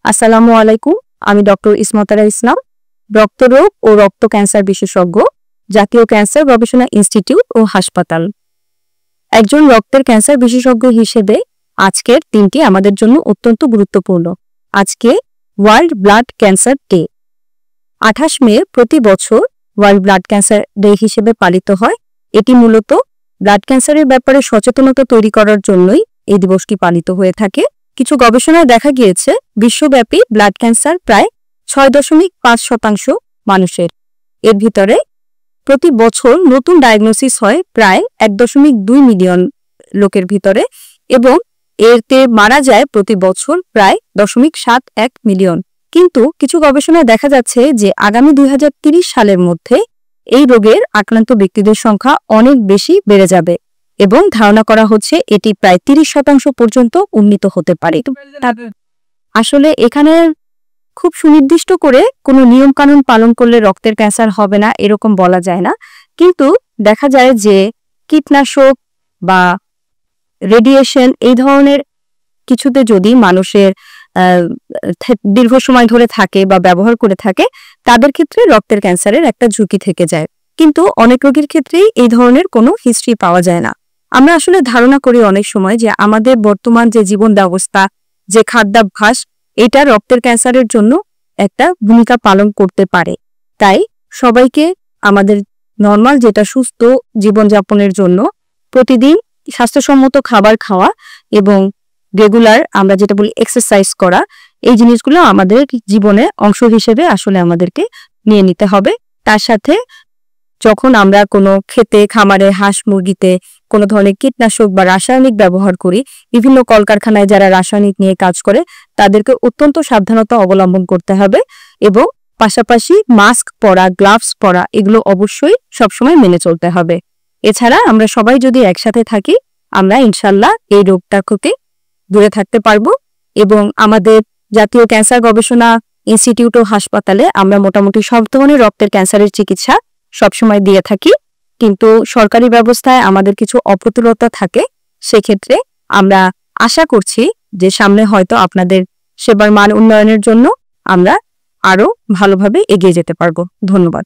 আসসালামু আলাইকুম। আমি ডক্টর ইসমতারা ইসলাম, রক্তরোগ ও রক্ত ক্যান্সার বিশেষজ্ঞ, জাতীয় ক্যান্সার গবেষণা ইনস্টিটিউট ও হাসপাতাল। একজন রক্তের ক্যান্সার বিশেষজ্ঞ হিসেবে আজকের দিনটি আমাদের জন্য অত্যন্ত গুরুত্বপূর্ণ। আজকে ওয়ার্ল্ড ব্লাড ক্যান্সার ডে। 28 মে প্রতি বছর ওয়ার্ল্ড ব্লাড ক্যান্সার ডে হিসেবে পালিত হয়। এটি মূলত ব্লাড ক্যান্সারের ব্যাপারে সচেতনতা তৈরি করার জন্যই এই দিবসটি পালিত হয়ে থাকে। কিছু গবেষণায় দেখা গিয়েছে বিশ্বব্যাপী ব্লাড ক্যান্সার প্রায় 6.5% মানুষের। এর ভিতরে প্রতি বছর নতুন ডায়াগনোসিস হয় প্রায় 1.2 মিলিয়ন লোকের ভিতরে এবং এতে মারা যায় প্রতি বছর প্রায় 0.71 মিলিয়ন। কিন্তু কিছু গবেষণায় দেখা যাচ্ছে যে আগামী 2030 সালের মধ্যে এই রোগের আক্রান্ত ব্যক্তিদের সংখ্যা অনেক বেশি বেড়ে যাবে এবং ধারণা করা হচ্ছে এটি প্রায় 30% পর্যন্ত উন্নীত হতে পারে। আসলে এখানে খুব সুনির্দিষ্ট করে কোনো নিয়ম কানুন পালন করলে রক্তের ক্যান্সার হবে না এরকম বলা যায় না, কিন্তু দেখা যায় যে কীটনাশক বা রেডিয়েশন এই ধরনের কিছুতে যদি মানুষের দীর্ঘ সময় ধরে থাকে বা ব্যবহার করে থাকে তাদের ক্ষেত্রে রক্তের ক্যান্সারের একটা ঝুঁকি থেকে যায়। কিন্তু অনেক রোগীর ক্ষেত্রেই এই ধরনের কোনো হিস্ট্রি পাওয়া যায় না। আমরা আসলে ধারণা করি অনেক সময় যে আমাদের বর্তমান যে জীবন ব্যবস্থা, যে খাদ্যাভ্যাস, এটা রক্তের ক্যান্সারের জন্য একটা ভূমিকা পালন করতে পারে। তাই সবাইকে আমাদের নর্মাল যেটা সুস্থ জীবনযাপনের জন্য প্রতিদিন স্বাস্থ্যসম্মত খাবার খাওয়া এবং রেগুলার আমরা যেটা বলি এক্সারসাইজ করা, এই জিনিসগুলো আমাদের জীবনে অংশ হিসেবে আসলে আমাদেরকে নিয়ে নিতে হবে। তার সাথে যখন আমরা কোনো খেতে খামারে হাঁস মুরগিতে কোনো ধরনের কীটনাশক বা রাসায়নিক ব্যবহার করি, বিভিন্ন কলকারখানায় যারা রাসায়নিক নিয়ে কাজ করে তাদেরকে অত্যন্ত সাবধানতা অবলম্বন করতে হবে এবং পাশাপাশি মাস্ক পরা, গ্লাভস পরা এগুলো অবশ্যই সবসময় মেনে চলতে হবে। এছাড়া আমরা সবাই যদি একসাথে থাকি আমরা ইনশাল্লাহ এই রোগটা থেকে দূরে থাকতে পারবো। এবং আমাদের জাতীয় ক্যান্সার গবেষণা ইনস্টিটিউট ও হাসপাতালে আমরা মোটামুটি সব ধরনের রক্তের ক্যান্সারের চিকিৎসা সবসময় দিয়ে থাকি, কিন্তু সরকারি ব্যবস্থায় আমাদের কিছু অপ্রতুলতা থাকে। সেক্ষেত্রে আমরা আশা করছি যে সামনে হয়তো আপনাদের সেবার মান উন্নয়নের জন্য আমরা আরো ভালোভাবে এগিয়ে যেতে পারবো। ধন্যবাদ।